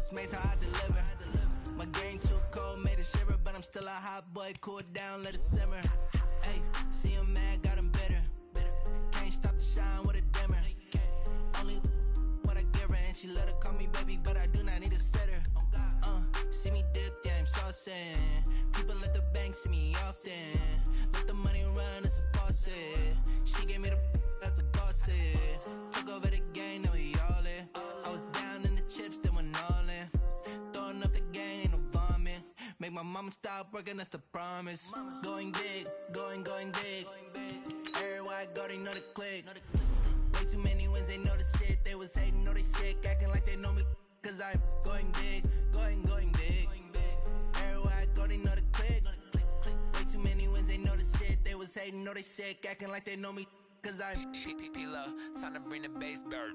Ghost Mace, how I deliver. My game too cold, made it shiver, but I'm still a hot boy. Cool it down, let it simmer. Hey, see him mad, got him bitter. Can't stop the shine with a dimmer. Only what I give her, and she let her call me baby, but I do not need a sitter. See me dip, yeah, I'm saucing. People at the bank see me often. Let the money run, it's a faucet. She gave me the that's a boss is. Took over the game, now we all in. I was down in the chips, then went all in. Throwing up the game, ain't no vomit. Make my mama stop working, that's the promise. Going big, going big. Everywhere I go, they know the click. Way too many wins, they know the shit. They was hating, know they sick, acting like they know me. Cause I'm going big, going big. Everywhere I go, they know the click. Way too many wins, they know the shit. They was hating, know they sick, acting like they know me. Cause I'm P-P-P-Love, time to bring the bass back.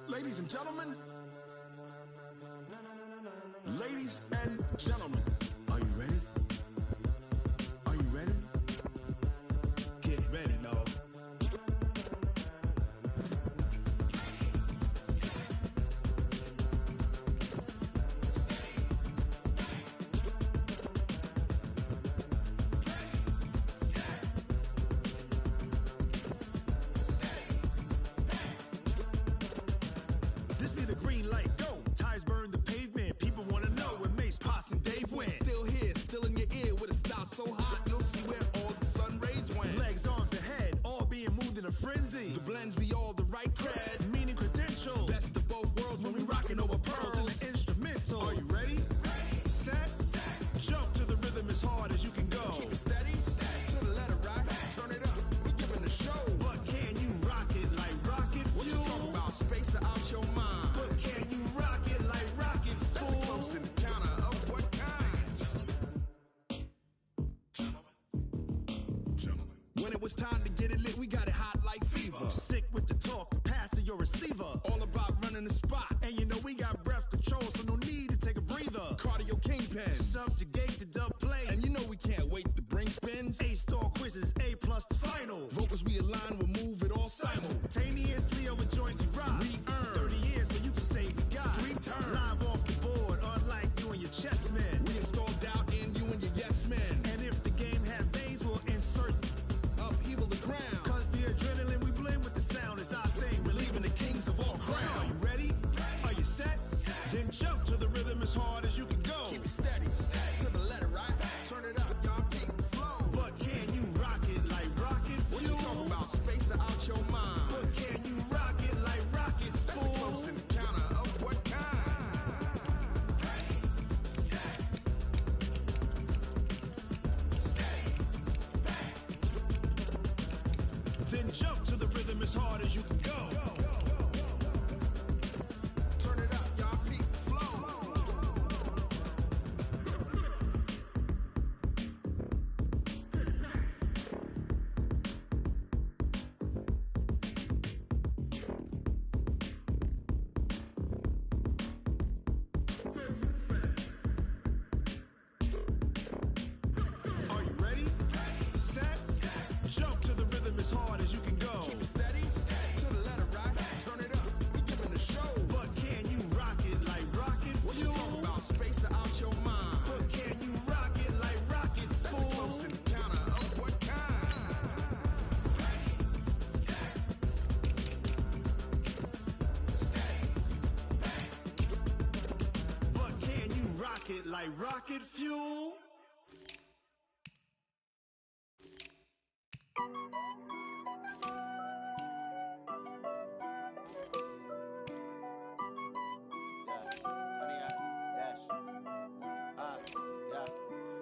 Ladies and gentlemen, ladies and gentlemen, are you ready? Are you ready? Get ready, dog. This be the green light, go. Tires burn the pavement, people wanna know where Mace, Poss, and Dave went. Still here, still in your ear with a style so hot, you'll see where all the sun rays went. Legs, arms, and head, all being moved in a frenzy. The blends be all the right cred, meaning credentials. Best of both worlds when we rockin' over pearls in the instrumental. Are you ready? Set, jump to the rhythm as hard as you can go. Keep it steady, to the letter right, turn it up, we giving the show. But can you rock it like rocket fuel? What you talking about, space or out your mind? But can you rock it like rockets, fool? That's a close encounter of what kind? Gentlemen. When it was time to get it lit, we got it hot like fever. Sick with the talk, pass to your receiver. All about running the spot. And you know we got breath control, so no need to take a breather. Cardio kingpin, subjugate the dub play. And you know we can't wait to bring spins. A-star quizzes, A+ the final. Vocals we align, we'll move it all simultaneously over joints we rock. We earn 30 years, so you can say we got 3 turns. Live off the board, unlike you and your chess men. We install doubt in you and your yes men. And if the game had veins, we'll insert upheaval the ground. Cause the adrenaline we blend with the sound is our thing, relieving the kings of all crowns. So are you ready? Are you set? Then jump to the rhythm as hard as you can go. Keep it steady, to the letter right. Turn it up, y'all peak the flow. But can you rock it like rocket fuel? What you talking about, space or out your mind? But can you rock it like rockets, fool? That's a close encounter of what kind? Then jump to the rhythm as hard as you can go. Turn it up, y'all peak the flow. Are you ready? Set, jump to the rhythm as hard as you can go. Keep it steady, to the letter right. Turn it up, we giving the show. But can you rock it like rocket fuel? What you talking about, space or out your mind? But can you rock it like rockets, fool? That's a close encounter of what kind? But can you rock it like rocket fuel?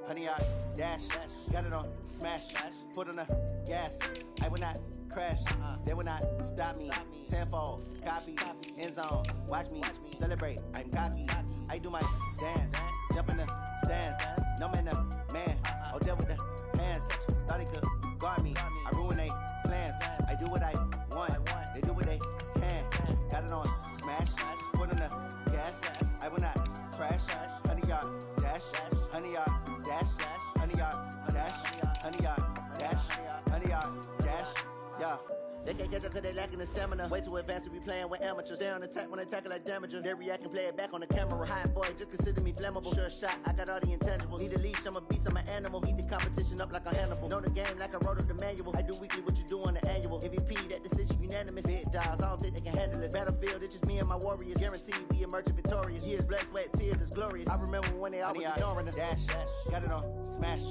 Honey, I dash. Got it on smash. Foot on the gas. I will not crash. They will not stop me. Tenfold, copy, end zone. Watch me celebrate. I'm cocky. I do my dance. Jump in the stands. No man, the man. Oh, deal with the hands. Thought he could guard me. I ruin they plans. I do what I want. They do what they can. Got it on smash. Foot on the gas. I will not crash. 100 yard dash. 100 yard dash. 100 yard dash. 100 yard dash. 100 yard dash. Yeah. They can't catch up cause they lacking the stamina. Way too advanced to be playing with amateurs. Stay on attack when they tackle like damager. They react and play it back on the camera. Hot boy, just consider me flammable. Sure shot, I got all the intangibles. Need a leash, I'm a beast, I'm an animal. Eat the competition up like a Hannibal. Know the game like I wrote up the manual. I do weekly what you do on the annual. MVP, that decision unanimous. Big dials, I don't think they can handle it. Battlefield, it's just me and my warriors. Guaranteed we emerge victorious. Years, blood, sweat, tears, it's glorious. I remember when they always ignoring us. Dash, got it on smash.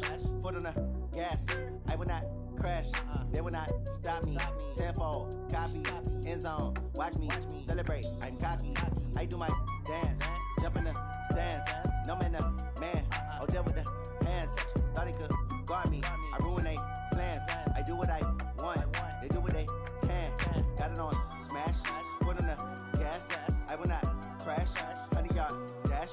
Foot on the gas. I will not crash. They will not stop me. Tenfold, copy, end zone. Watch me celebrate. I'm cocky. I do my dance. Jump in the stands. No man, the man. Oh, deal with the hands. Thought he could guard me. I ruin they plans. I do what I want. They do what they can. Got it on smash. Foot on the gas. I will not crash. 100 yard dash.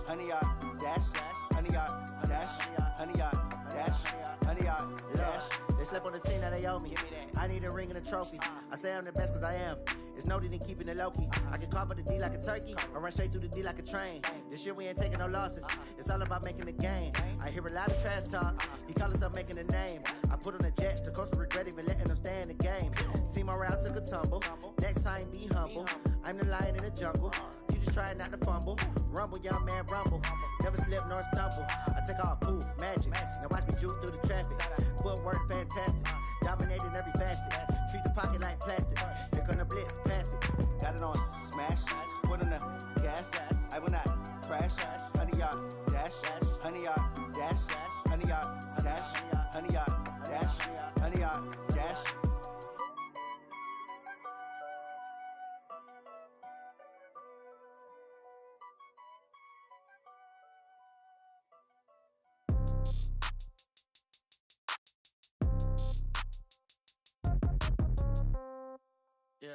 100 yard dash. 100 yard dash. 100 yard dash. 100 yard dash. They slept on the team that they owe me. I need a ring and a trophy. I say I'm the best cause I am. It's no need in keeping it low-key. I can carve up the D like a turkey or run straight through the D like a train. This year we ain't taking no losses. It's all about making the game. I hear a lot of trash talk. He call himself making a name. I put on the Jets. The coach will regret even letting them stay in the game. Team morale took a tumble. Next time be humble. I'm the lion in the jungle. You just try not to fumble. Rumble, young man, rumble. Never slip nor stumble. I take off, poof, magic. Now watch me juke through the traffic. Footwork fantastic. Dominating every facet. Treat the pocket like plastic. Here come the blitz, pass it. Got it on smash. Foot on the gas. I will not crash. 100 yard dash. 100 yard dash. 100 yard dash. 100 yard dash. 100 yard dash. Yeah.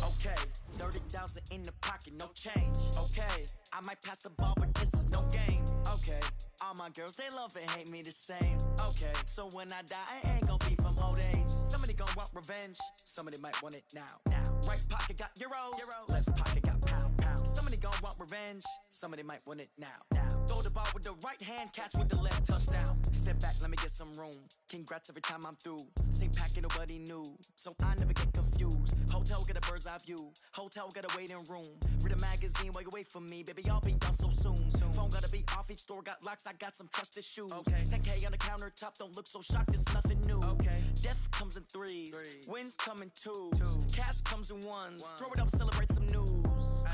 Okay, 30,000 in the pocket, no change. Okay, I might pass the ball, but this is no game. Okay, all my girls, they love and hate me the same. Okay, so when I die, I ain't gon' be from old age. Somebody gon' want revenge, somebody might want it now. Right pocket got euros, left pocket got pound. Somebody gon' want revenge, somebody might want it now. Throw the ball with the right hand, catch with the left, touchdown. Step back, let me get some room. Congrats every time I'm through. Same packet, nobody knew, so I never get confused. Hotel get a bird's eye view. Hotel get a waiting room. Read a magazine while you wait for me, baby. I'll be done so soon. Phone gotta be off. Each store got locks. I got some trusted shoes. Okay. 10K on the countertop. Don't look so shocked. It's nothing new. Okay. Death comes in threes. Wins come in twos. Cash comes in ones. Throw it up, celebrate some news.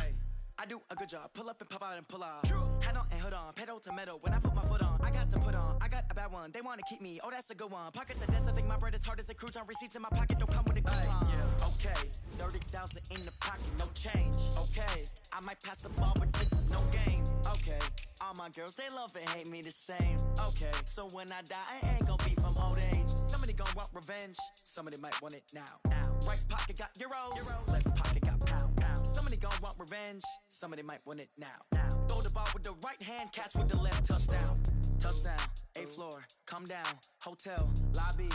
I do a good job. Pull up and pop out and pull out. Head on and hood on. Pedal to metal. When I put my foot on, I got to put on. I got a bad one. They want to keep me. Oh, that's a good one. Pockets are dense. I think my bread is hard as a crouton. Receipts in my pocket don't come with a coupon. Okay, 30,000 in the pocket, no change. Okay, I might pass the ball, but this is no game. Okay, all my girls, they love and hate me the same. Okay, so when I die, I ain't gon' be from old age. Somebody gon' want revenge. Somebody might want it now. Right pocket got euros. Left pocket got pound. Somebody gon' want revenge. Somebody might want it now. Throw the ball with the right hand, catch with the left, touchdown. Touchdown, 8th floor, come down, hotel, lobby.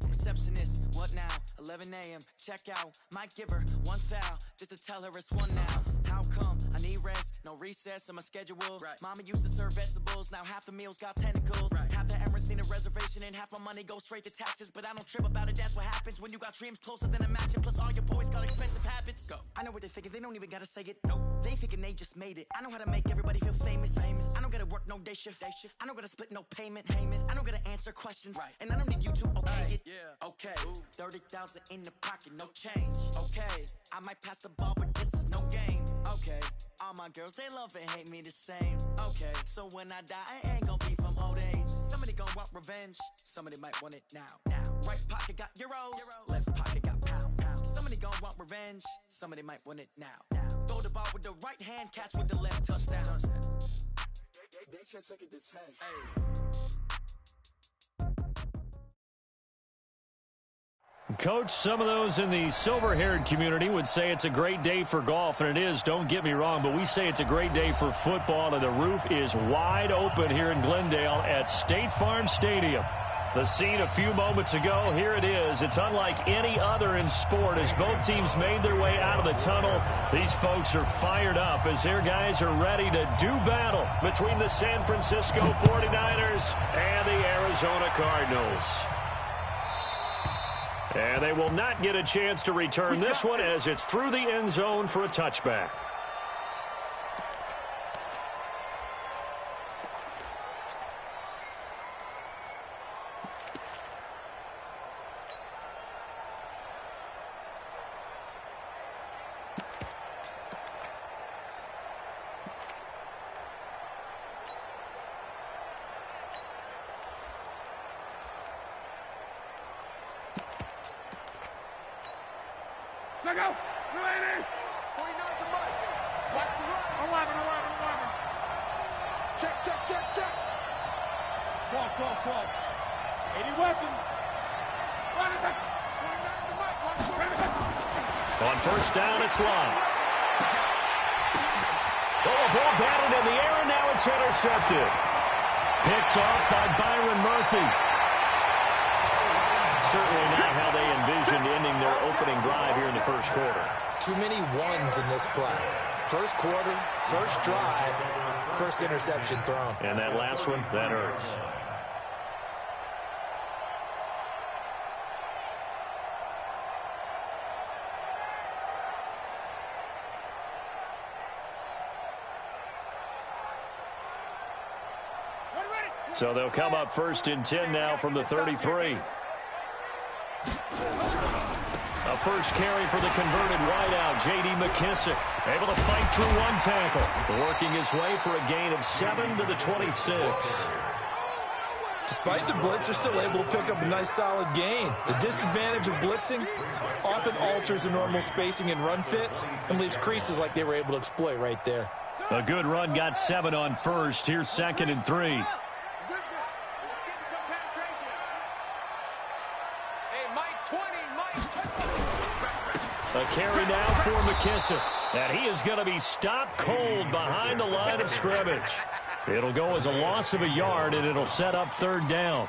Receptionist, what now? 11 a.m., check out. Might give her one foul, just to tell her it's one now. How come? I need rest, no recess in my schedule. Mama used to serve vegetables, now half the meals got tentacles. Half the Emirates need a reservation and half my money goes straight to taxes. But I don't trip about it, that's what happens when you got dreams closer than a mansion. Plus all your boys got expensive habits. Go. I know what they're thinking, they don't even gotta say it. Nope. They thinking they just made it. I know how to make everybody feel famous. I don't gotta work no day shift. I don't gotta split no payment. I don't gotta answer questions. And I don't need you to okay it. Okay, 30,000 in the pocket, no change. Okay, I might pass the ball, but this is no game. Okay, all my girls, they love and hate me the same. Okay, so when I die, I ain't gon' be from old age. Somebody gon' want revenge, somebody might want it now. Right pocket got euros, left pocket got pound. Somebody gon' want revenge, somebody might want it now. Throw the the ball with the right hand, catch with the left, touchdown. They should take it to 10. Coach, some of those in the silver-haired community would say it's a great day for golf, and it is, don't get me wrong, but we say it's a great day for football, and the roof is wide open here in Glendale at State Farm Stadium. The scene a few moments ago, here it is. It's unlike any other in sport as both teams made their way out of the tunnel. These folks are fired up as their guys are ready to do battle between the San Francisco 49ers and the Arizona Cardinals. And they will not get a chance to return this one as it's through the end zone for a touchback. Check out. Ready. 49 to Mike. Watch the run. 11. Check. Ball. 80 weapon. Run it back. 49 to Mike. Watch the run. On first down, it's Love. Oh, a ball batted in the air, and now it's intercepted. Picked off by Byron Murphy. Certainly not how they envisioned ending their opening drive here in the first quarter. Too many ones in this play. First quarter, first drive, first interception thrown. And that last one, that hurts. So they'll come up first and 10 now from the 33. A first carry for the converted wideout, J.D. McKissick, able to fight through one tackle, working his way for a gain of 7 to the 26. Despite the blitz, they're still able to pick up a nice solid gain. The disadvantage of blitzing often alters the normal spacing and run fits and leaves creases like they were able to exploit right there. A good run got 7 on first. Here's 2nd and 3. A carry now for McKissick. And he is going to be stopped cold behind the line of scrimmage. It'll go as a loss of a yard, and it'll set up 3rd down.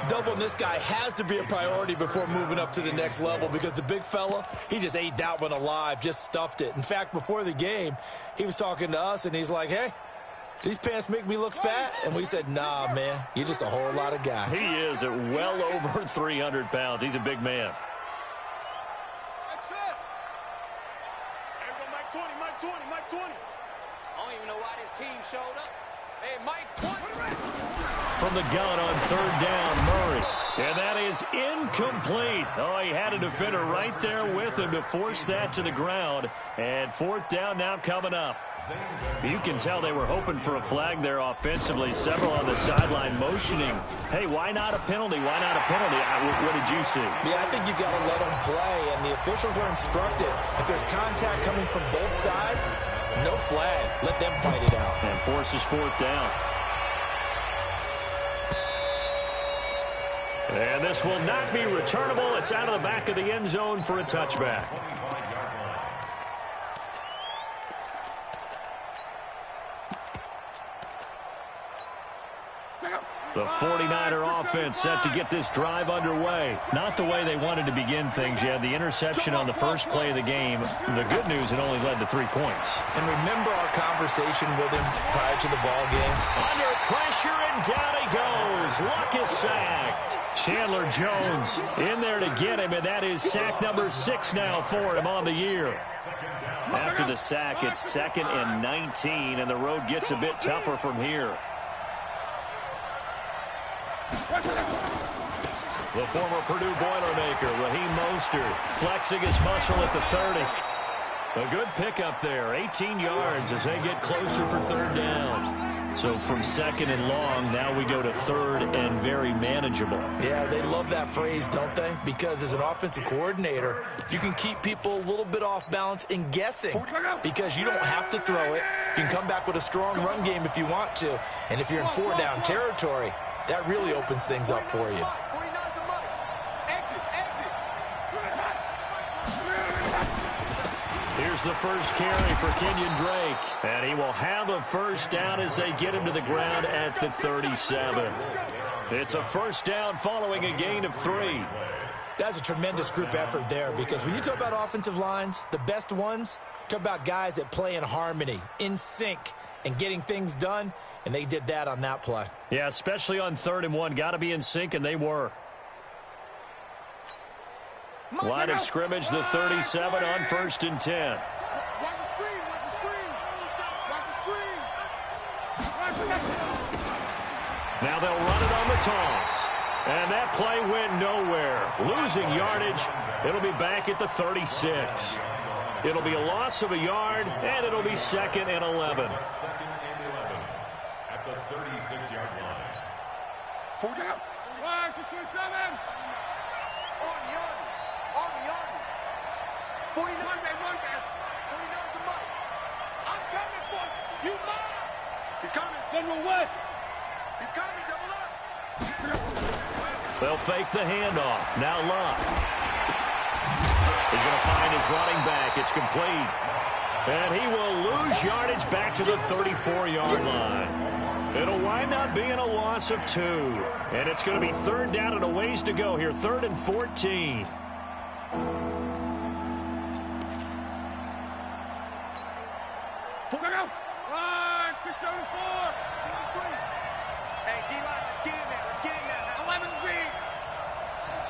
Doubling this guy has to be a priority before moving up to the next level because the big fella, he just ate that one alive, just stuffed it. In fact, before the game, he was talking to us, and he's like, hey, these pants make me look fat? And we said, nah, man, you're just a whole lot of guy. He is at well over 300 pounds. He's a big man. Mike 20. I don't even know why this team showed up. Hey, Mike 20. From the gun on 3rd down, Murray. And that is incomplete. Oh, he had a defender right there with him to force that to the ground. And 4th down now coming up. You can tell they were hoping for a flag there offensively. Several on the sideline motioning. Hey, why not a penalty? Why not a penalty? What did you see? Yeah, I think you've got to let them play, and the officials are instructed. If there's contact coming from both sides, no flag. Let them fight it out. And forces 4th down. And this will not be returnable. It's out of the back of the end zone for a touchback. The 49er offense set to get this drive underway. Not the way they wanted to begin things. You had the interception on the first play of the game. The good news, it only led to 3 points. And remember our conversation with him prior to the ball game? Under pressure, and down he goes. Luck is sacked. Chandler Jones in there to get him, and that is sack number 6 now for him on the year. After the sack, it's 2nd and 19, and the road gets a bit tougher from here. The former Purdue Boilermaker, Raheem Mostert, flexing his muscle at the 30. A good pickup there, 18 yards as they get closer for 3rd down. So from second and long, now we go to third and very manageable. Yeah, they love that phrase, don't they? Because as an offensive coordinator, you can keep people a little bit off balance and guessing because you don't have to throw it. You can come back with a strong run game if you want to. And if you're in 4-down territory, that really opens things up for you. Here's the first carry for Kenyon Drake. And he will have a first down as they get him to the ground at the 37. It's a first down following a gain of 3. That's a tremendous group effort there because when you talk about offensive lines, the best ones, talk about guys that play in harmony, in sync, and getting things done, and they did that on that play. Yeah, especially on 3rd and 1. Got to be in sync, and they were. Line of scrimmage, the 37 on 1st and 10. Watch the screen, watch the screen. Watch the screen. Now they'll run it on the toss. And that play went nowhere. Losing yardage. It'll be back at the 36. It'll be a loss of a yard, and it'll be 2nd and 11. At the 36-yard line. 4 down. 6-7. On the yard. 49. Run, 49's the mic. I'm coming for you. You mine. He's coming. General West. He's coming. Double up. They'll fake the handoff. Now Love. He's going to find his running back. It's complete. And he will lose yardage back to the 34-yard line. It'll wind up being a loss of 2. And it's going to be 3rd down and a ways to go here. 3rd and 14. Look out. 674. Hey, D-line, let's get in there. Let's get in there. 11 feet.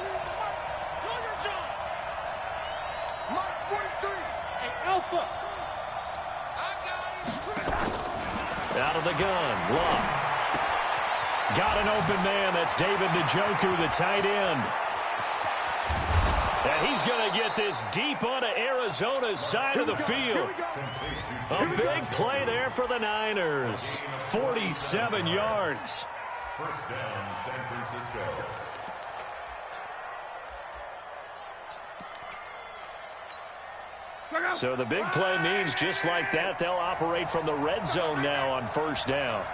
Do your job. Mike's 43. Hey, Alpha. I got him. Out of the gun. Love. Got an open man. That's David Njoku, the tight end. And he's going to get this deep onto Arizona's side of the field. A big play there for the Niners. 47 yards. First down, San Francisco. So the big play means just like that, they'll operate from the red zone now on 1st down.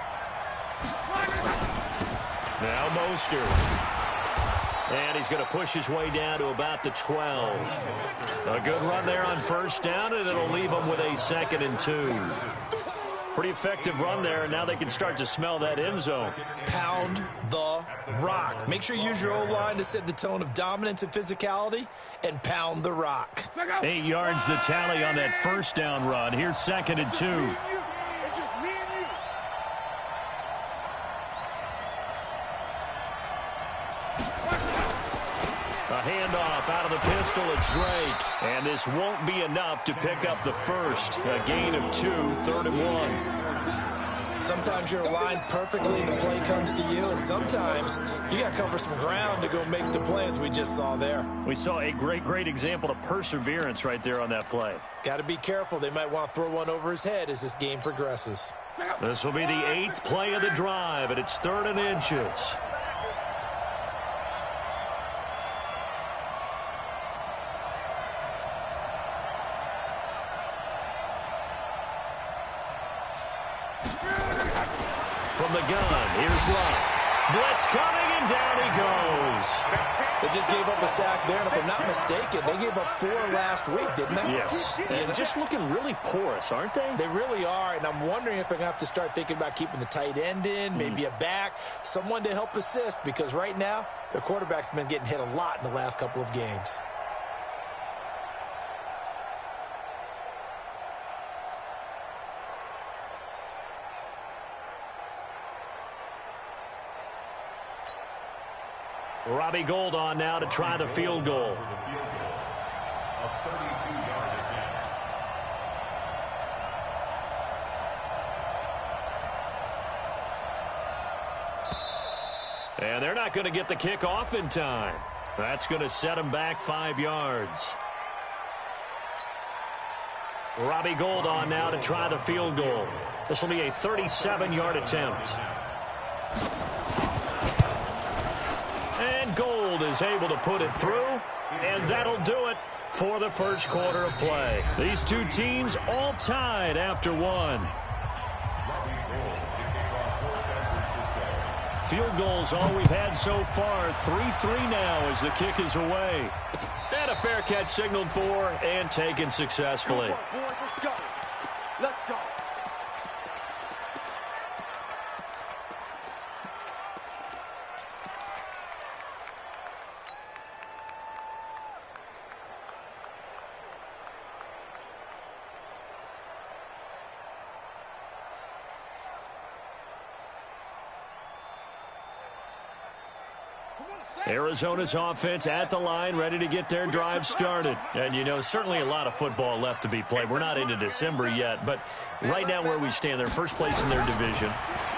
Now Mostert. And he's going to push his way down to about the 12. A good run there on 1st down, and it'll leave them with a 2nd and 2. Pretty effective run there, and now they can start to smell that end zone. Pound the rock. Make sure you use your O-line to set the tone of dominance and physicality, and pound the rock. 8 yards the tally on that 1st down run. Here's 2nd and 2. It's just me and you. A handoff out of the pistol. It's Drake. And this won't be enough to pick up the first. A gain of 2, 3rd and 1. Sometimes you're aligned perfectly and the play comes to you, and sometimes you got to cover some ground to go make the play, as we just saw there. We saw a great example of perseverance right there on that play. Got to be careful. They might want to throw one over his head as this game progresses. This will be the 8th play of the drive, and it's 3rd and inches. From the gun, here's Love. Blitz coming, and down he goes. They just gave up a sack there, and if I'm not mistaken, they gave up 4 last week, didn't they? Yes, and just looking really porous, aren't they? They really are, and I'm wondering if they're going to have to start thinking about keeping the tight end in, maybe a back, someone to help assist, because right now, their quarterback's been getting hit a lot in the last couple of games. Robbie Gould on now to try the field goal. A 32-yard attempt. And they're not going to get the kick off in time. That's going to set them back 5 yards. Robbie Gould on now to try the field goal. This will be a 37-yard attempt. And Gold is able to put it through, and that'll do it for the first quarter of play. These two teams all tied after one. Field goals all we've had so far. 3-3 now as the kick is away. And a fair catch signaled for and taken successfully. Let's go. Let's go. Arizona's offense at the line, ready to get their drive started. And, you know, certainly a lot of football left to be played. We're not into December yet, but right now where we stand, they're first place in their division.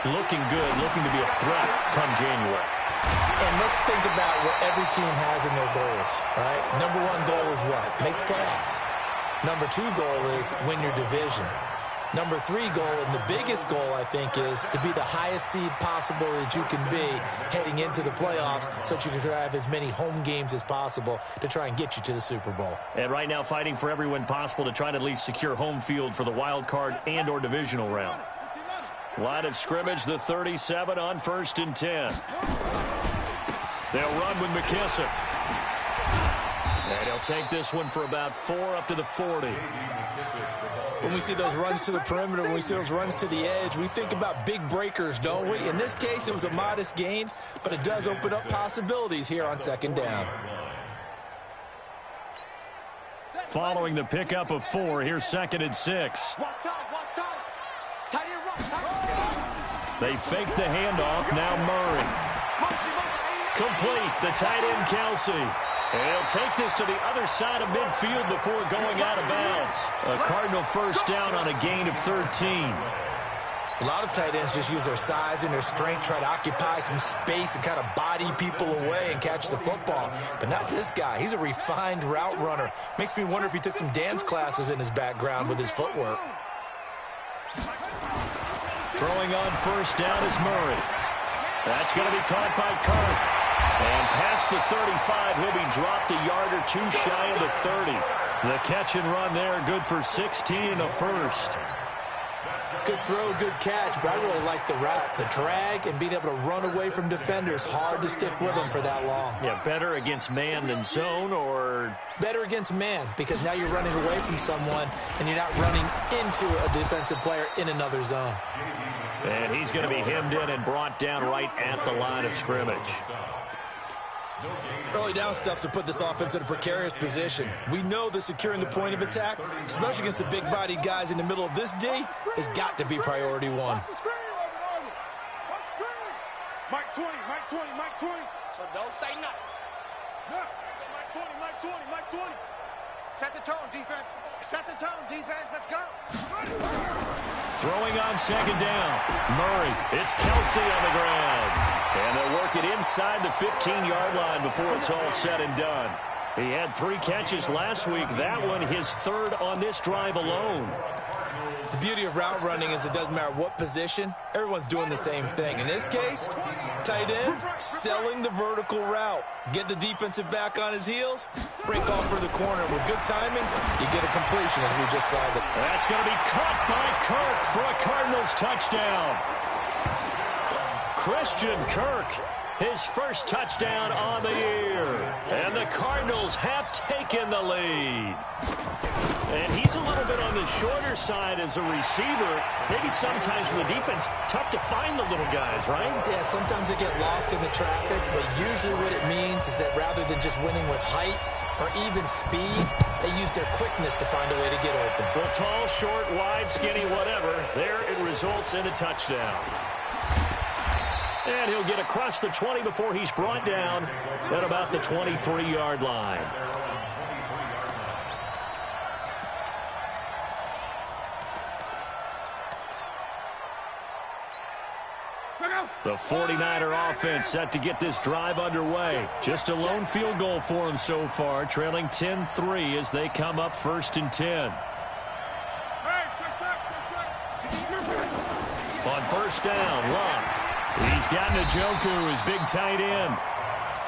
Looking good, looking to be a threat come January. And let's think about what every team has in their goals, right? Number one goal is what? Make the playoffs. Number two goal is win your division. Number three goal, and the biggest goal, I think, is to be the highest seed possible that you can be heading into the playoffs so that you can have as many home games as possible to try and get you to the Super Bowl. And right now fighting for every win possible to try to at least secure home field for the wild card and or divisional round. Line of scrimmage, the 37 on 1st and 10. They'll run with McKissick. And he'll take this one for about 4 up to the 40. When we see those runs to the perimeter, when we see those runs to the edge, we think about big breakers, don't we? In this case, it was a modest gain, but it does open up possibilities here on 2nd down. Following the pickup of 4, here's 2nd and 6. They fake the handoff, now Murray. Complete, the tight end Kelsey. And he'll take this to the other side of midfield before going out of bounds. A Cardinal first down on a gain of 13. A lot of tight ends just use their size and their strength, try to occupy some space and kind of body people away and catch the football. But not this guy. He's a refined route runner. Makes me wonder if he took some dance classes in his background with his footwork. Throwing on first down is Murray. That's going to be caught by Kirk. And past the 35, he'll be dropped a yard or two shy of the 30. The catch and run there, good for 16 and a first. Good throw, good catch, but I really like the route. The drag and being able to run away from defenders, hard to stick with them for that long. Yeah, better against man than zone, or? Better against man, because now you're running away from someone and you're not running into a defensive player in another zone. And he's going to be hemmed in and brought down right at the line of scrimmage. Early down stuff to put this offense in a precarious position. We know that securing the point of attack, especially against the big-bodied guys in the middle of this D, has got to be priority one. Mike 20, Mike 20, Mike 20. So don't say nothing. Mike 20, Mike 20, Mike 20. Set the tone, defense. Set the tone, defense. Let's go. Throwing on 2nd down. Murray. It's Kelsey on the ground. And they'll work it inside the 15-yard line before it's all said and done. He had 3 catches last week. That one his 3rd on this drive alone. The beauty of route running is it doesn't matter what position. Everyone's doing the same thing. In this case, tight end, selling the vertical route. Get the defensive back on his heels, break off for the corner. With good timing, you get a completion, as we just saw. That's going to be caught by Kirk for a Cardinals touchdown. Christian Kirk, his first touchdown on the year. And the Cardinals have taken the lead. And he's a little bit on the shorter side as a receiver. Maybe sometimes for the defense, tough to find the little guys, right? Yeah, sometimes they get lost in the traffic, but usually what it means is that rather than just winning with height or even speed, they use their quickness to find a way to get open. Well, tall, short, wide, skinny, whatever, there it results in a touchdown. And he'll get across the 20 before he's brought down at about the 23-yard line. The 49er offense set to get this drive underway. Just a lone field goal for them so far, trailing 10-3 as they come up 1st and 10. On first down, Love. He's got Njoku, his big tight end.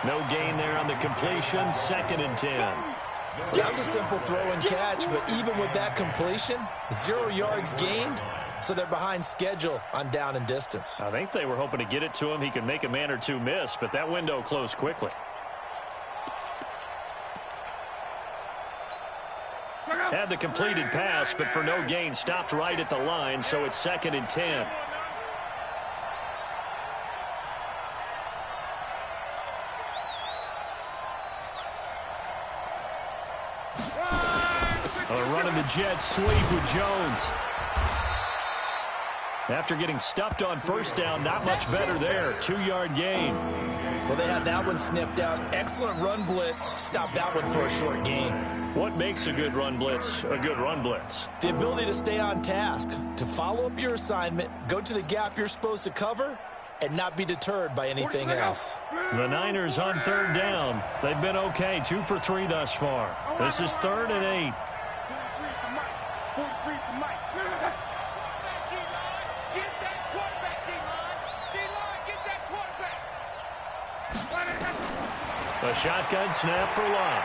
No gain there on the completion. 2nd and 10. That was a simple throw and catch, but even with that completion, 0 yards gained, so they're behind schedule on down and distance. I think they were hoping to get it to him. He could make a man or two miss, but that window closed quickly. Had the completed pass, but for no gain, stopped right at the line, so it's 2nd and 10. Running the jet sweep with Jones. After getting stuffed on first down, not much better there. 2-yard gain. Well, they had that one sniffed out. Excellent run blitz. Stop that one for a short gain. What makes a good run blitz a good run blitz? The ability to stay on task, to follow up your assignment, go to the gap you're supposed to cover, and not be deterred by anything else. The Niners on 3rd down. They've been okay, 2 for 3 thus far. This is 3rd and 8. A shotgun snap for Love.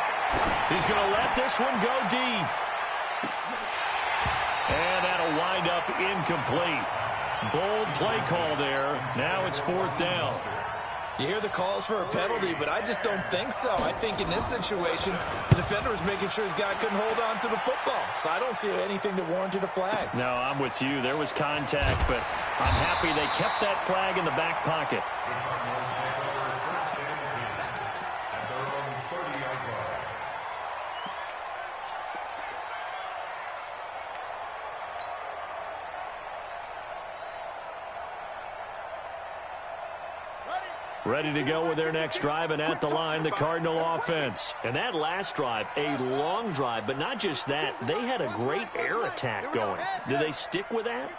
He's going to let this one go deep. And that'll wind up incomplete. Bold play call there. Now it's 4th down. You hear the calls for a penalty, but I just don't think so. I think in this situation, the defender was making sure his guy couldn't hold on to the football. So I don't see anything that warranted a flag. No, I'm with you. There was contact, but I'm happy they kept that flag in the back pocket. Ready to go with their next drive, and at the line, the Cardinal offense. And that last drive, a long drive, but not just that. They had a great air attack going. Do they stick with that?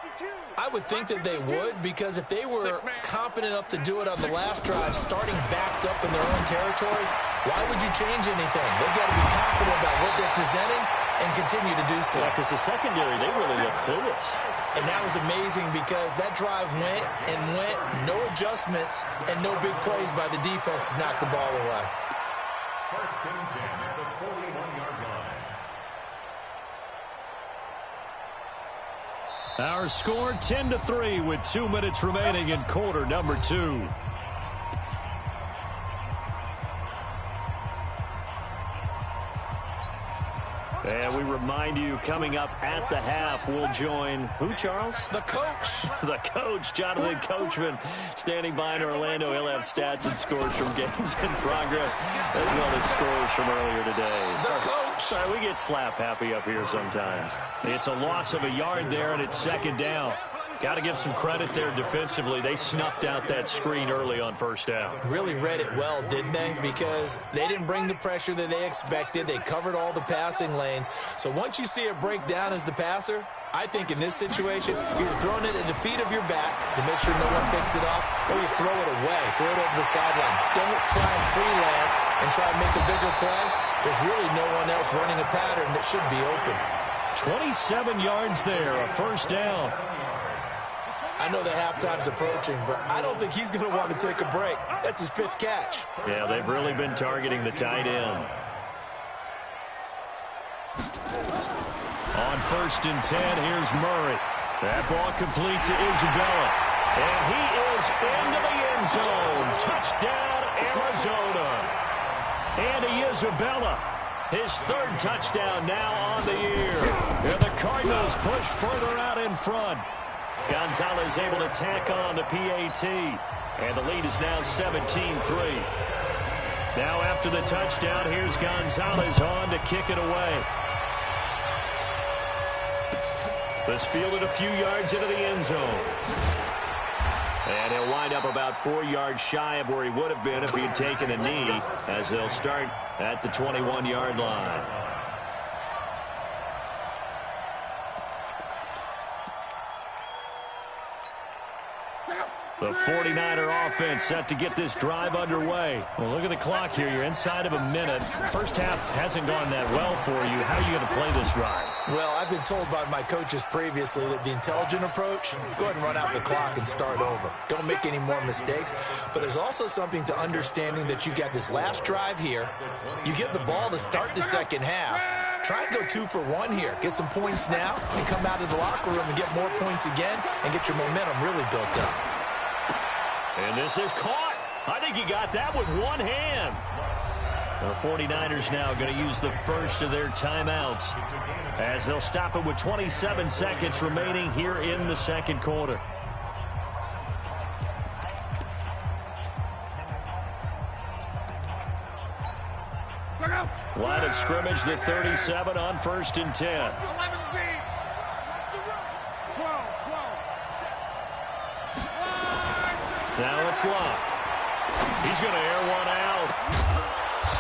I would think that they would, because if they were competent enough to do it on the last drive, starting backed up in their own territory, why would you change anything? They've got to be confident about what they're presenting and continue to do so. Yeah, because the secondary, they really look clueless. And that was amazing because that drive went and went, no adjustments, and no big plays by the defense to knock the ball away. 1st and 10 at the 41-yard line. Our score 10-3 with 2 minutes remaining in quarter number 2. And we remind you, coming up at the half, we'll join who, Charles? The coach. The coach, Jonathan Coachman, standing by in Orlando. He'll have stats and scores from games in progress, as well as scores from earlier today. The coach. Sorry, we get slap happy up here sometimes. It's a loss of a yard there, and it's 2nd down. Got to give some credit there defensively. They snuffed out that screen early on first down. Really read it well, didn't they? Because they didn't bring the pressure that they expected. They covered all the passing lanes. So once you see it break down as the passer, I think in this situation, you're throwing it at the feet of your back to make sure no one picks it up, or you throw it away, throw it over the sideline. Don't try and freelance and try and make a bigger play. There's really no one else running a pattern that should be open. 27 yards there, a first down. I know the halftime's approaching, but I don't think he's going to want to take a break. That's his 5th catch. Yeah, they've really been targeting the tight end. On 1st and 10, here's Murray. That ball complete to Isabella. And he is into the end zone. Touchdown, Arizona. Andy Isabella, his 3rd touchdown now on the year. And the Cardinals push further out in front. Gonzalez able to tack on the PAT. And the lead is now 17-3. Now after the touchdown, here's Gonzalez on to kick it away. This fielded a few yards into the end zone. And he'll wind up about 4 yards shy of where he would have been if he had taken a knee, as they'll start at the 21-yard line. The 49er offense set to get this drive underway. Well, look at the clock here. You're inside of a minute. First half hasn't gone that well for you. How are you going to play this drive? Well, I've been told by my coaches previously that the intelligent approach, go ahead and run out the clock and start over. Don't make any more mistakes. But there's also something to understanding that you got this last drive here. You get the ball to start the second half. Try and go 2 for 1 here. Get some points now and come out of the locker room and get more points again and get your momentum really built up. And this is caught. I think he got that with one hand. The 49ers now going to use the first of their timeouts as they'll stop it with 27 seconds remaining here in the second quarter. Line of scrimmage, the 37 on 1st and 10. 11 feet. 12. Now it's Locke. He's going to air one out.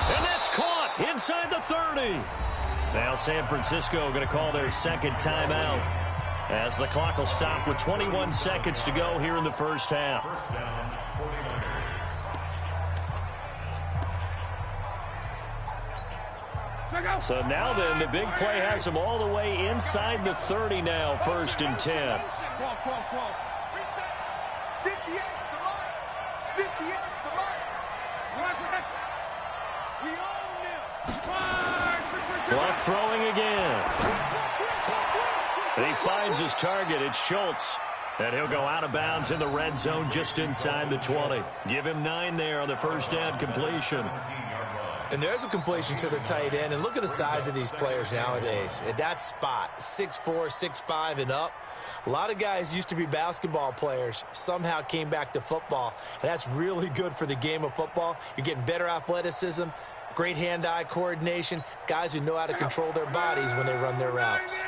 And that's caught inside the 30. Now San Francisco going to call their second timeout as the clock will stop with 21 seconds to go here in the first half. So now then, the big play has them all the way inside the 30 now, 1st and 10. 58 the line. 58 the line. We own them. Block throwing again. And he finds his target. It's Schultz. And he'll go out of bounds in the red zone just inside the 20. Give him 9 there on the first down completion. And there's a completion to the tight end. And look at the size of these players nowadays. At that spot, 6'4", 6'5", and up. A lot of guys used to be basketball players, somehow came back to football. And that's really good for the game of football. You're getting better athleticism, great hand-eye coordination, guys who know how to control their bodies when they run their routes.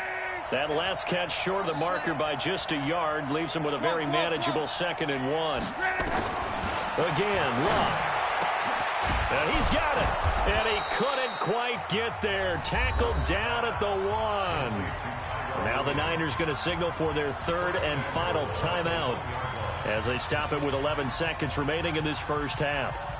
That last catch short of the marker by just a yard leaves him with a very manageable 2nd and 1. Again, Locke. And he's got it. And he couldn't quite get there. Tackled down at the 1. Now the Niners going to signal for their 3rd and final timeout as they stop it with 11 seconds remaining in this first half.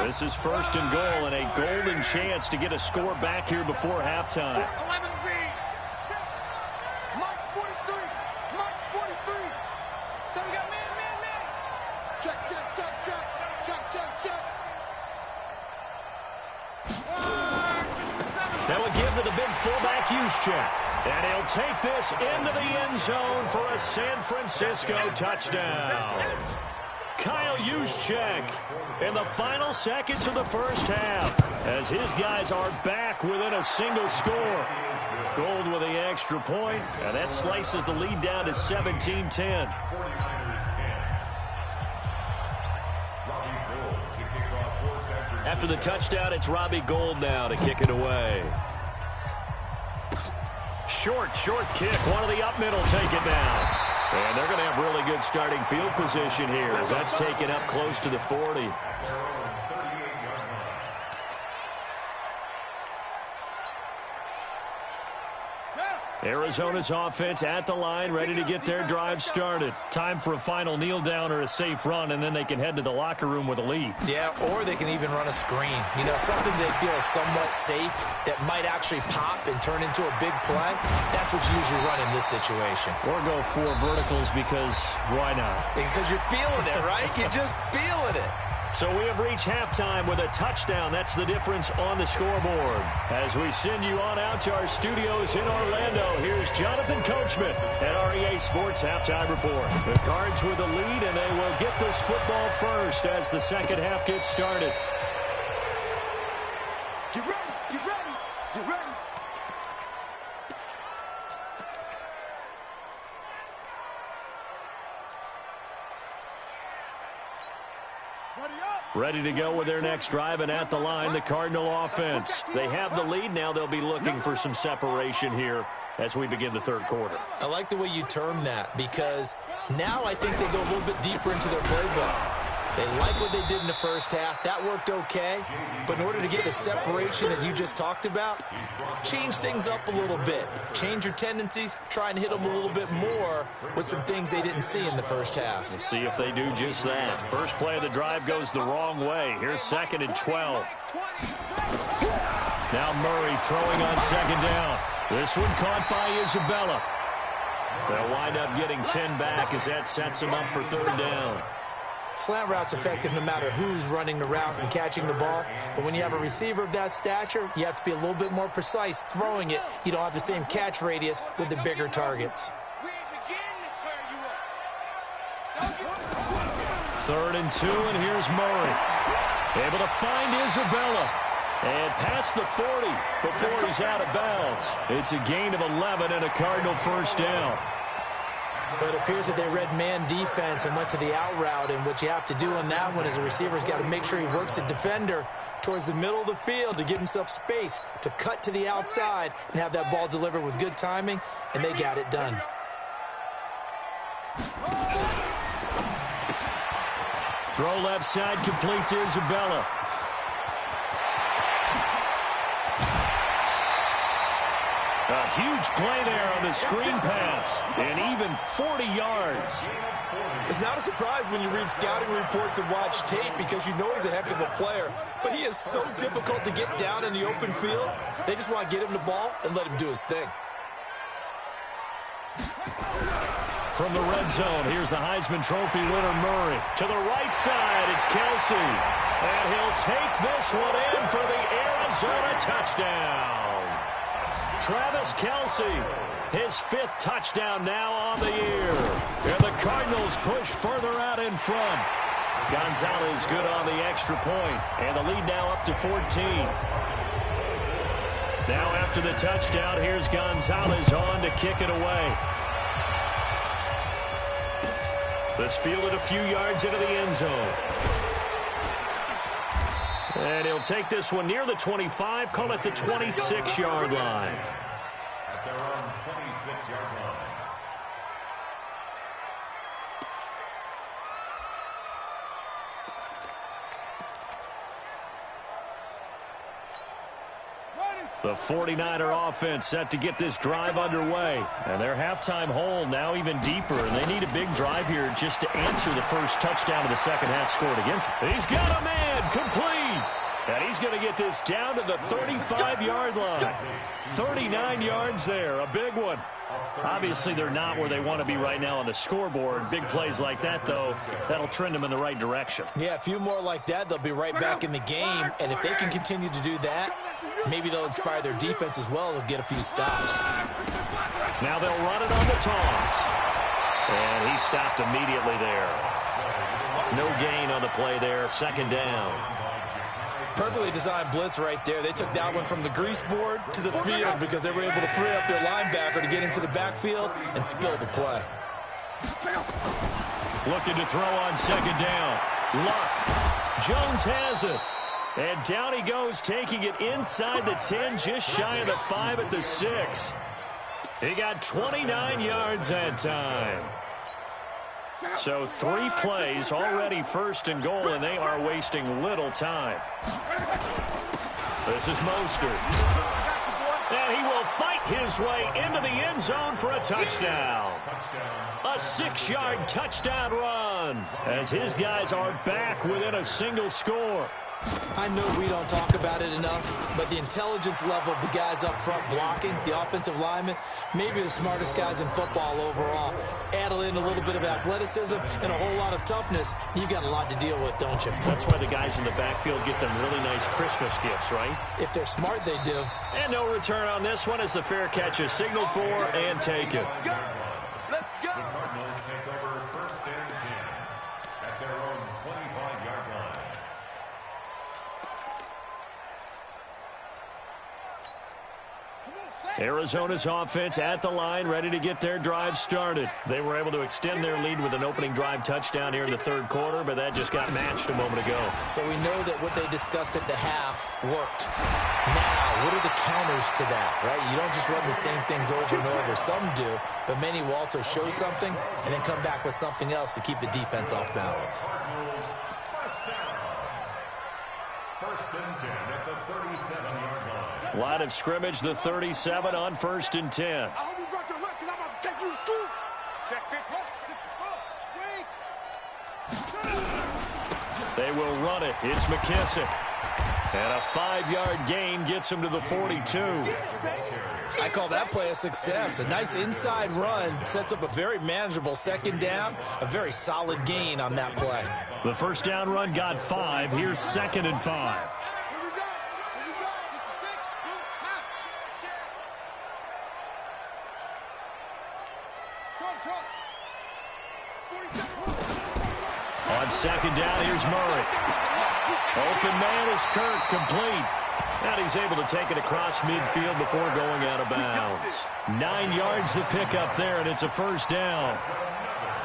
This is 1st and goal and a golden chance to get a score back here before halftime. 11 feet. March 43. March 43. So we got man. Check. That will give to the big fullback Juszczyk. And he'll take this into the end zone for a San Francisco touchdown. Kyle Juszczyk in the final seconds of the first half as his guys are back within a single score. Gold with the extra point, and that slices the lead down to 17-10. After the touchdown, it's Robbie Gould now to kick it away. Short kick. One of the up middle take it down. And they're going to have really good starting field position here as that's taken up close to the 40. Arizona's offense at the line, ready to get their drive started. Time for a final kneel down or a safe run, and then they can head to the locker room with a lead. Yeah, or they can even run a screen. You know, something they feel is somewhat safe that might actually pop and turn into a big play. That's what you usually run in this situation. Or go 4 verticals because why not? Because you're feeling it, right? You're just feeling it. So we have reached halftime with a touchdown. That's the difference on the scoreboard. As we send you on out to our studios in Orlando, here's Jonathan Coachman at REA Sports Halftime Report. The Cards with the lead, and they will get this football first as the second half gets started. Get ready. Ready to go with their next drive, and at the line, the Cardinal offense. They have the lead. Now they'll be looking for some separation here as we begin the third quarter. I like the way you term that because now I think they go a little bit deeper into their playbook. They like what they did in the first half. That worked okay. But in order to get the separation that you just talked about, change things up a little bit. Change your tendencies. Try and hit them a little bit more with some things they didn't see in the first half. We'll see if they do just that. First play of the drive goes the wrong way. Here's 2nd and 12. Now Murray throwing on 2nd down. This one caught by Isabella. They'll wind up getting 10 back as that sets them up for 3rd down. Slant route's effective no matter who's running the route and catching the ball. But when you have a receiver of that stature, you have to be a little bit more precise throwing it. You don't have the same catch radius with the bigger targets. 3rd and 2, and here's Murray. Able to find Isabella. And past the 40 before he's out of bounds. It's a gain of 11 and a Cardinal 1st down. But it appears that they read man defense and went to the out route, and what you have to do on that one is a receiver's got to make sure he works the defender towards the middle of the field to give himself space to cut to the outside and have that ball delivered with good timing, and they got it done. Throw left side, complete to Isabella. A huge play there on the screen pass, and even 40 yards. It's not a surprise when you read scouting reports and watch tape because you know he's a heck of a player, but he is so difficult to get down in the open field. They just want to get him the ball and let him do his thing. From the red zone, here's the Heisman Trophy winner, Murray. To the right side, it's Kelsey. And he'll take this one in for the Arizona touchdown. Travis Kelsey, his 5th touchdown now on the year. And the Cardinals push further out in front. Gonzalez good on the extra point, and the lead now up to 14. Now after the touchdown, here's Gonzalez on to kick it away. This fielded a few yards into the end zone. And he'll take this one near the 25, call it the 26-yard line. At their own 26-yard line. The 49er offense set to get this drive underway. And their halftime hole now even deeper. And they need a big drive here just to answer the first touchdown of the second half scored against them. He's got a man complete. And he's going to get this down to the 35-yard line. 39 yards there, a big one. Obviously, they're not where they want to be right now on the scoreboard. Big plays like that, though, that'll trend them in the right direction. Yeah, a few more like that, they'll be right back in the game. And if they can continue to do that, maybe they'll inspire their defense as well. They'll get a few stops. Now they'll run it on the toss. And he stopped immediately there. No gain on the play there, 2nd down. Perfectly designed blitz right there. They took that one from the grease board to the field because they were able to free up their linebacker to get into the backfield and spill the play. Looking to throw on 2nd down. Luck. Jones has it. And down he goes, taking it inside the 10, just shy of the 5 at the 6. He got 29 yards that time. So 3 plays, already 1st and goal, and they are wasting little time. This is Mostert. And he will fight his way into the end zone for a touchdown. A 6-yard touchdown run as his guys are back within a single score. I know we don't talk about it enough, but the intelligence level of the guys up front blocking, the offensive linemen, maybe the smartest guys in football overall. Add in a little bit of athleticism and a whole lot of toughness, you've got a lot to deal with, don't you? That's why the guys in the backfield get them really nice Christmas gifts, right? If they're smart, they do. And no return on this one as the fair catch is signaled for and taken. The Cardinals take over 1st and 10 at their own 25-yard line. Arizona's offense at the line, ready to get their drive started. They were able to extend their lead with an opening drive touchdown here in the 3rd quarter, but that just got matched a moment ago. So we know that what they discussed at the half worked. Now, what are the counters to that, right? You don't just run the same things over and over. Some do, but many will also show something and then come back with something else to keep the defense off balance. first and 10 at the 37-yard line. Line of scrimmage, the 37 on 1st and 10. I hope you brought your lunch because I'm about to take you to school. Check 54. They will run it. It's McKissick. And a 5-yard gain gets him to the 42. I call that play a success. A nice inside run sets up a very manageable second down. A very solid gain on that play. The first down run got 5. Here's 2nd and 5. On 2nd down, here's Murray. Open man is Kirk, complete. And he's able to take it across midfield before going out of bounds. 9 yards to pick up there, and it's a first down.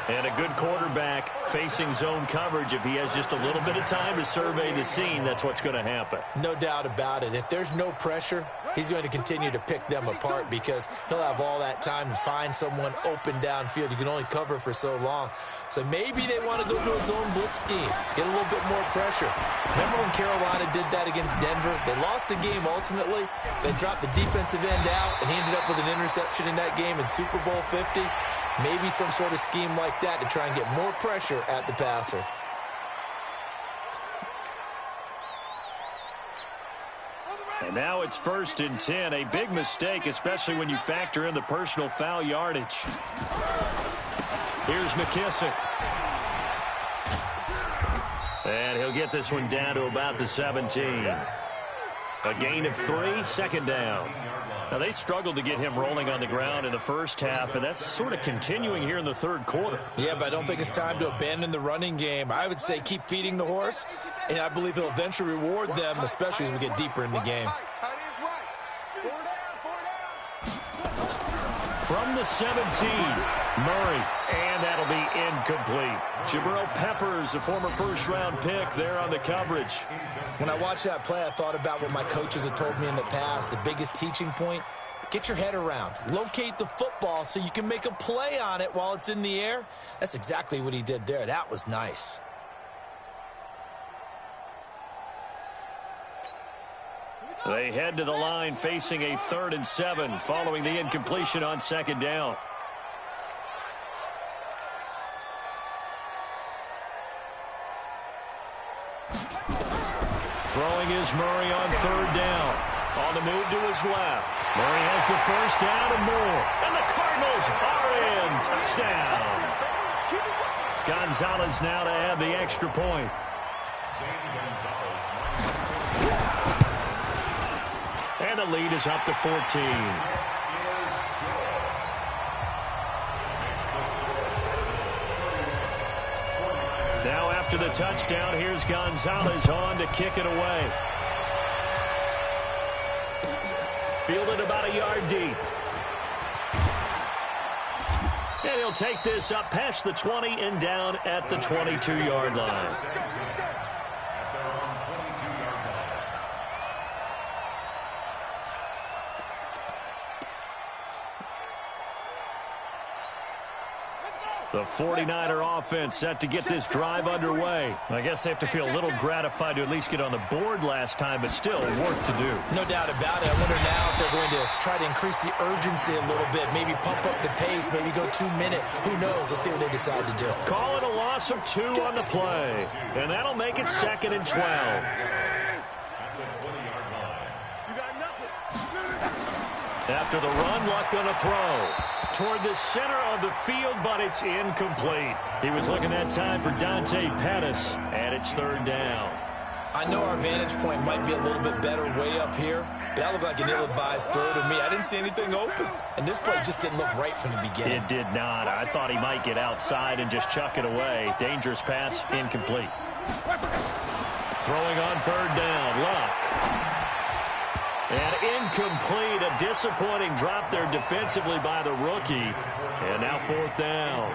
And a good quarterback facing zone coverage. If he has just a little bit of time to survey the scene, that's what's going to happen. No doubt about it. If there's no pressure, he's going to continue to pick them apart because he'll have all that time to find someone open downfield. You can only cover for so long. So maybe they want to go to a zone blitz scheme, get a little bit more pressure. Remember when Carolina did that against Denver? They lost the game ultimately. They dropped the defensive end out, and he ended up with an interception in that game in Super Bowl 50. Maybe some sort of scheme like that to try and get more pressure at the passer. And now it's 1st and 10. A big mistake, especially when you factor in the personal foul yardage. Here's McKissick. And he'll get this one down to about the 17. A gain of 3, 2nd down. Now, they struggled to get him rolling on the ground in the first half, and that's sort of continuing here in the third quarter. Yeah, but I don't think it's time to abandon the running game. I would say keep feeding the horse, and I believe he'll eventually reward them, especially as we get deeper in the game. From the 17, Murray, and that'll be incomplete. Jabril Peppers, a former first-round pick, there on the coverage. When I watched that play, I thought about what my coaches had told me in the past. The biggest teaching point, get your head around. Locate the football so you can make a play on it while it's in the air. That's exactly what he did there. That was nice. They head to the line facing a 3rd and 7 following the incompletion on 2nd down. Throwing is Murray on 3rd down. On the move to his left. Murray has the first down and more. And the Cardinals are in. Touchdown. Gonzalez now to add the extra point. And the lead is up to 14. Now after the touchdown, here's Gonzalez on to kick it away. Fielded about a yard deep. And he'll take this up past the 20 and down at the 22-yard line. The 49er offense set to get this drive underway. I guess they have to feel a little gratified to at least get on the board last time, but still work to do. No doubt about it. I wonder now if they're going to try to increase the urgency a little bit, maybe pump up the pace, maybe go 2-minute. Who knows? Let's see what they decide to do. Call it a loss of 2 on the play, and that'll make it 2nd and 12. After the run, Luck gonna throw toward the center of the field, but it's incomplete. He was looking that time for Dante Pettis, and it's 3rd down. I know our vantage point might be a little bit better way up here, but that looked like an ill-advised throw to me. I didn't see anything open, and this play just didn't look right from the beginning. It did not. I thought he might get outside and just chuck it away. Dangerous pass, incomplete. Throwing on 3rd down, Luck. And incomplete, a disappointing drop there defensively by the rookie. And now 4th down.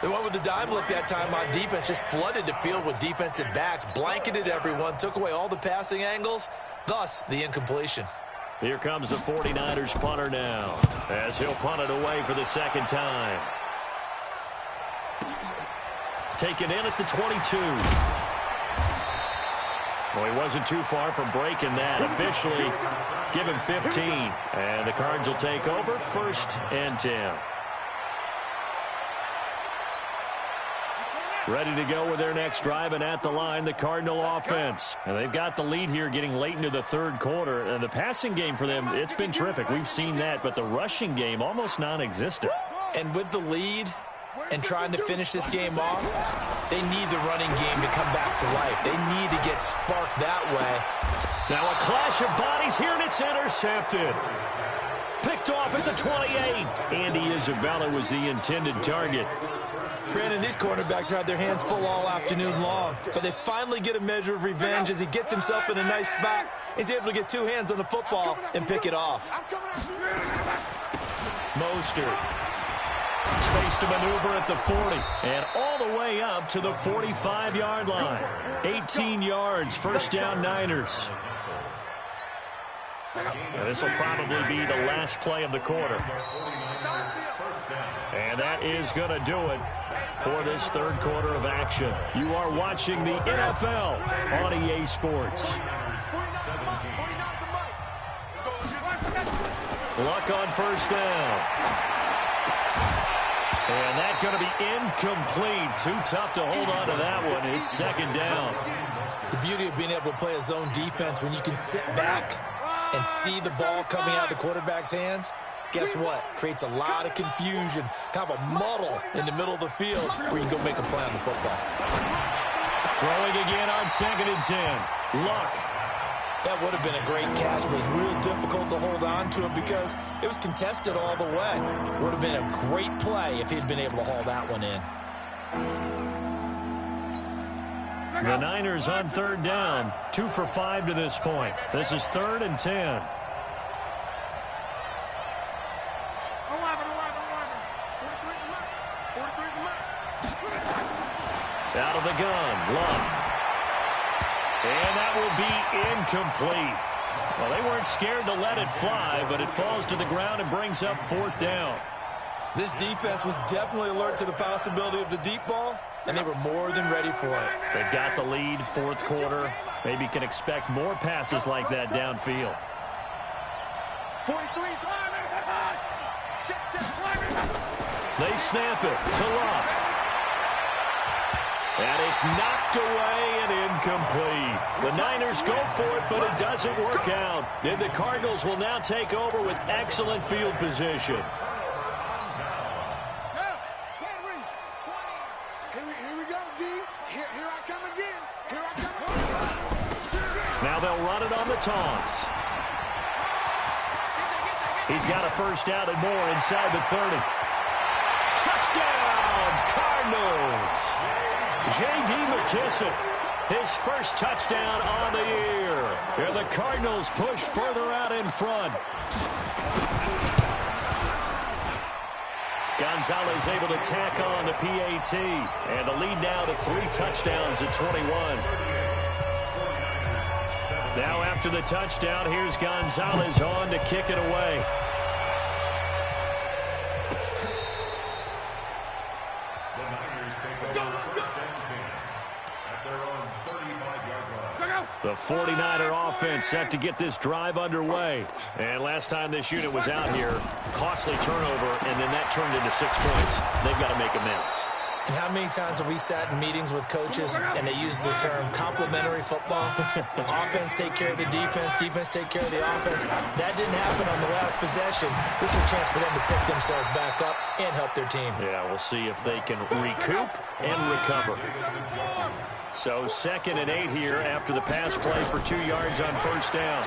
They went with the dime look that time on defense, just flooded the field with defensive backs, blanketed everyone, took away all the passing angles, thus the incompletion. Here comes the 49ers punter now, as he'll punt it away for the 2nd time. Taken in at the 22. Well, he wasn't too far from breaking that. Officially, give him 15. And the Cards will take over 1st and 10. Ready to go with their next drive, and at the line, the Cardinal offense. And they've got the lead here getting late into the 3rd quarter. And the passing game for them, it's been terrific. We've seen that, but the rushing game almost non-existent. And with the lead and trying to finish this game off, they need the running game to come back to life. They need to get sparked that way. Now a clash of bodies here, and it's intercepted. Picked off at the 28. Andy Isabella was the intended target. Brandon, these cornerbacks had their hands full all afternoon long, but they finally get a measure of revenge as he gets himself in a nice spot. He's able to get 2 hands on the football and pick it off. Mostert. Space to maneuver at the 40 and all the way up to the 45-yard line. 18 yards, 1st down Niners. This will probably be the last play of the quarter. And that is going to do it for this 3rd quarter of action. You are watching the NFL on EA Sports. Luck on 1st down. And that's going to be incomplete. Too tough to hold on to that one. It's 2nd down. The beauty of being able to play a zone defense when you can sit back and see the ball coming out of the quarterback's hands, guess what? Creates a lot of confusion, kind of a muddle in the middle of the field where you can go make a play on the football. Throwing again on 2nd and 10. Luck. That would have been a great catch, but it was real difficult to hold on to it because it was contested all the way. Would have been a great play if he'd been able to haul that one in. The Niners on 3rd down. 2 for 5 to this point. This is 3rd and 10. Out of the gun, Luck. And that will be incomplete. Well, they weren't scared to let it fly, but it falls to the ground and brings up 4th down. This defense was definitely alert to the possibility of the deep ball, and they were more than ready for it. They've got the lead, 4th quarter. Maybe can expect more passes like that downfield. 43, They snap it to Luck. And it's knocked away and incomplete. The Niners go for it, but it doesn't work out. And the Cardinals will now take over with excellent field position. Here we go, D. Here I come again. Here I come again. Now they'll run it on the toss. He's got a 1st down and more inside the 30. Touchdown, Cardinals. J.D. McKissick, his 1st touchdown on the year. And the Cardinals push further out in front. Gonzalez able to tack on the PAT. And the lead now to 3 touchdowns at 21. Now after the touchdown, here's Gonzalez on to kick it away. The 49er offense set to get this drive underway. And last time this unit was out here, costly turnover, and then that turned into 6 points. They've got to make amends. And how many times have we sat in meetings with coaches and they use the term complementary football? Offense take care of the defense, defense take care of the offense. That didn't happen on the last possession. This is a chance for them to pick themselves back up and help their team. Yeah, we'll see if they can recoup and recover. So 2nd and 8 here after the pass play for 2 yards on 1st down.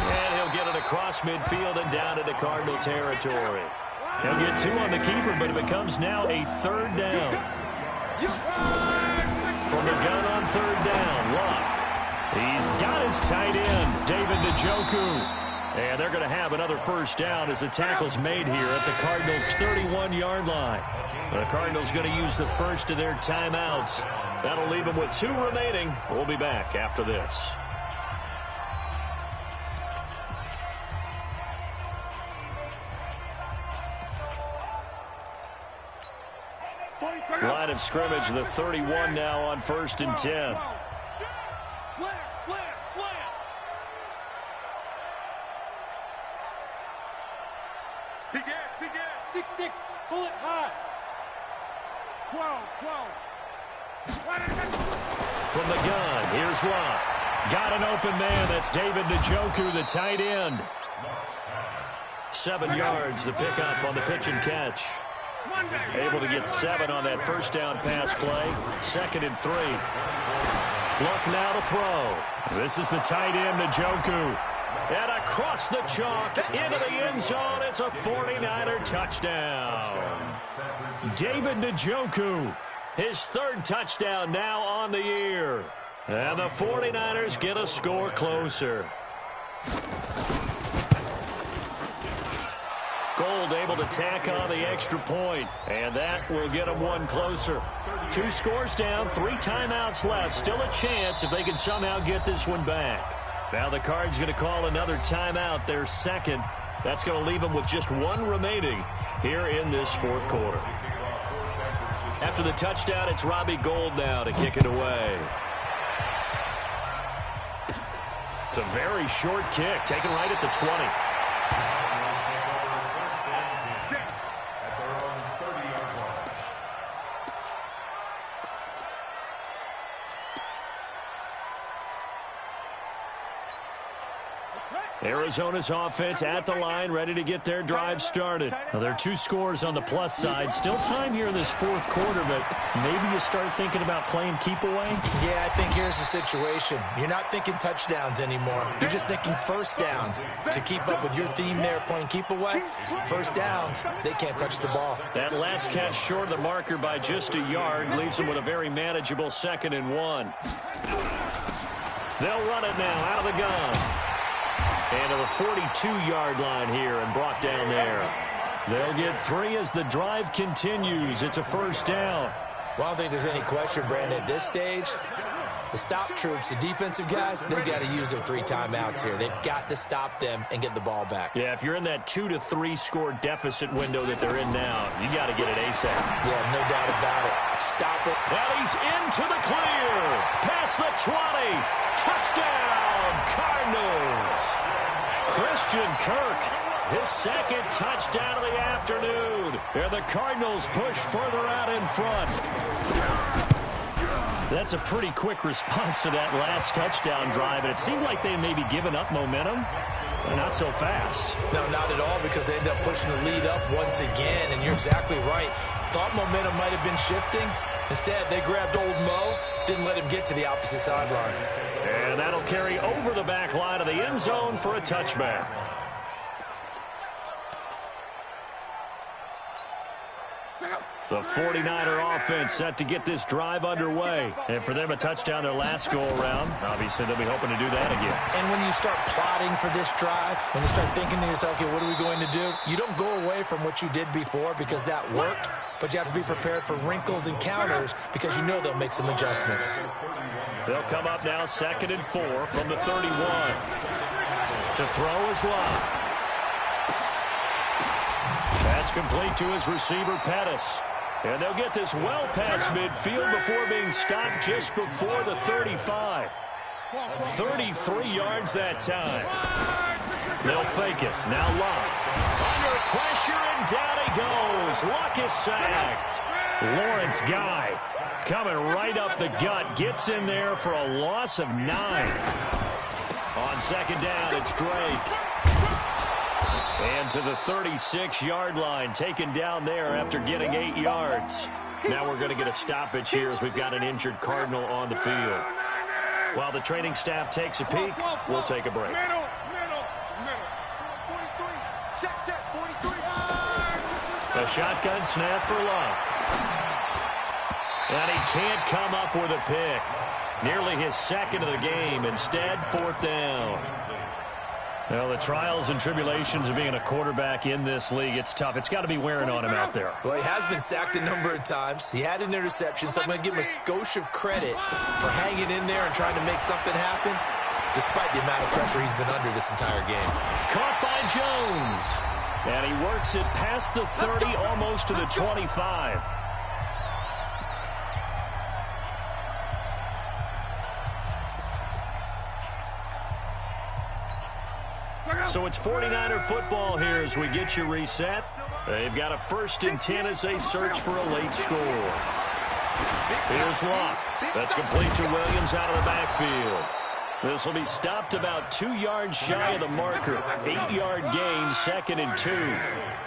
And he'll get it across midfield and down into Cardinal territory. He'll get 2 on the keeper, but it becomes now a 3rd down. From the gun on 3rd down, Luck. He's got his tight end, David Njoku. And they're going to have another 1st down as the tackle's made here at the Cardinals' 31-yard line. The Cardinals going to use the first of their timeouts. That'll leave them with 2 remaining. We'll be back after this. Line of scrimmage, the 31 now on 1st and 10. Slam. Begin. 6-6, bullet high. 12. From the gun, here's Love. Got an open man. That's David Njoku, the tight end. 7 yards, the pickup on the pitch and catch. Able to get 7 on that first down pass play. 2nd and 3. Look now to throw. This is the tight end, Njoku. And across the chalk, into the end zone. It's a 49er touchdown. David Njoku, his 3rd touchdown now on the year. And the 49ers get a score closer. Gold able to tack on the extra point, and that will get them 1 closer. 2 scores down, 3 timeouts left. Still a chance if they can somehow get this one back. Now the Cards going to call another timeout, their 2nd. That's going to leave them with just 1 remaining here in this 4th quarter. After the touchdown, it's Robbie Gould now to kick it away. It's a very short kick, taken right at the 20. Arizona's offense at the line, ready to get their drive started. Now, there are 2 scores on the plus side. Still time here in this 4th quarter, but maybe you start thinking about playing keep away? Yeah, I think here's the situation. You're not thinking touchdowns anymore. You're just thinking first downs. To keep up with your theme there, playing keep away, first downs, they can't touch the ball. That last catch short of the marker by just a yard leaves them with a very manageable 2nd and 1. They'll run it now out of the gun. And to the 42-yard line here and brought down there. They'll get 3 as the drive continues. It's a 1st down. Well, I don't think there's any question, Brandon, at this stage. The stop troops, the defensive guys, they've got to use their 3 timeouts here. They've got to stop them and get the ball back. Yeah, if you're in that 2 to 3 score deficit window that they're in now, you got to get it ASAP. Yeah, no doubt about it. Stop it. Well, he's into the clear. Past the 20. Touchdown, Cardinals. Christian Kirk, his 2nd touchdown of the afternoon. And the Cardinals push further out in front. That's a pretty quick response to that last touchdown drive, and it seemed like they may be giving up momentum. Not so fast. No, not at all, because they ended up pushing the lead up once again, and you're exactly right. Thought momentum might have been shifting. Instead, they grabbed old Mo, didn't let him get to the opposite sideline. And that'll carry over the back line of the end zone for a touchback. The 49er offense set to get this drive underway. And for them, a touchdown their last go-around. Obviously, they'll be hoping to do that again. And when you start plotting for this drive, when you start thinking to yourself, okay, what are we going to do? You don't go away from what you did before because that worked, but you have to be prepared for wrinkles and counters because you know they'll make some adjustments. They'll come up now 2nd and 4 from the 31. To throw is Love. That's complete to his receiver, Pettis. And they'll get this well past midfield before being stopped just before the 35. 33 yards that time. They'll fake it. Now Luck. Under pressure, and down he goes. Luck is sacked. Lawrence Guy coming right up the gut. Gets in there for a loss of 9. On 2nd down, it's Drake. And to the 36-yard line, taken down there after getting 8 yards. Now we're going to get a stoppage here as we've got an injured Cardinal on the field. While the training staff takes a peek, we'll take a break. Middle. 43. Check, 43. A shotgun snap for Love. And he can't come up with a pick. Nearly his 2nd of the game. Instead, 4th down. Well, the trials and tribulations of being a quarterback in this league, it's tough. It's got to be wearing on him out there. Well, he has been sacked a number of times. He had an interception, so I'm going to give him a skosh of credit for hanging in there and trying to make something happen, despite the amount of pressure he's been under this entire game. Caught by Jones. And he works it past the 30, almost to the 25. So it's 49er football here as we get you reset. They've got a 1st and 10 as they search for a late score. Here's Locke. That's complete to Williams out of the backfield. This will be stopped about 2 yards shy of the marker. 8-yard gain, 2nd and 2.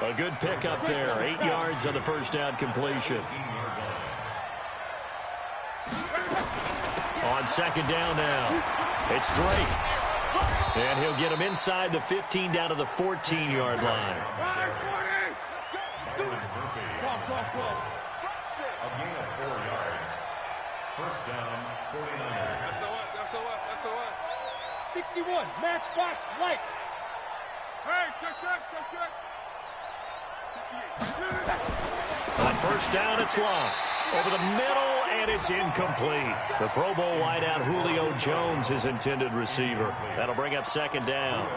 A good pickup there. 8 yards on the first down completion. On 2nd down now, it's Drake. And he'll get him inside the 15 down to the 14-yard line. A gain of 4 yards. First down, 49ers. SOS. 61, matchbox, lights. Hey, check. On first down, it's Locke. Over the middle, and it's incomplete. The Pro Bowl wideout Julio Jones, his intended receiver. That'll bring up 2nd down.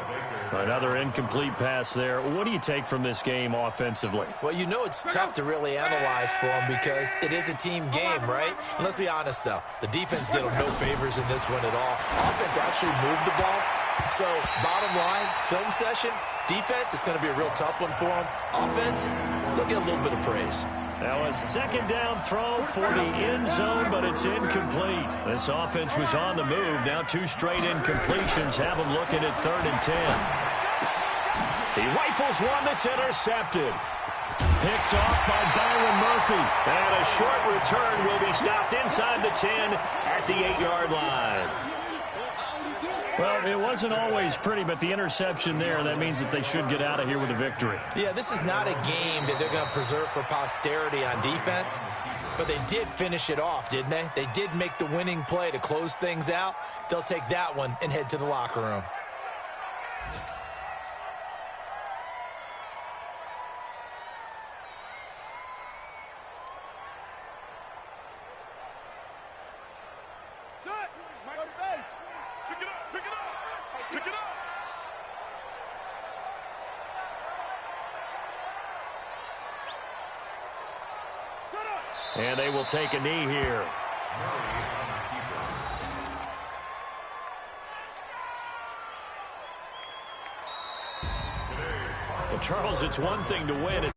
Another incomplete pass there. What do you take from this game offensively? Well, you know it's tough to really analyze for them because it is a team game, right? And let's be honest, though. The defense did them no favors in this one at all. Offense actually moved the ball. So, bottom line, film session, defense, it's going to be a real tough one for them. Offense, they'll get a little bit of praise. That was 2nd down throw for the end zone, but it's incomplete. This offense was on the move. Now 2 straight incompletions have them looking at 3rd and 10. He rifles one that's intercepted. Picked off by Byron Murphy. And a short return will be stopped inside the 10 at the 8-yard line. Well, it wasn't always pretty, but the interception there, that means that they should get out of here with a victory. Yeah, this is not a game that they're going to preserve for posterity on defense, but they did finish it off, didn't they? They did make the winning play to close things out. They'll take that one and head to the locker room. And they will take a knee here. Well, Charles, it's one thing to win.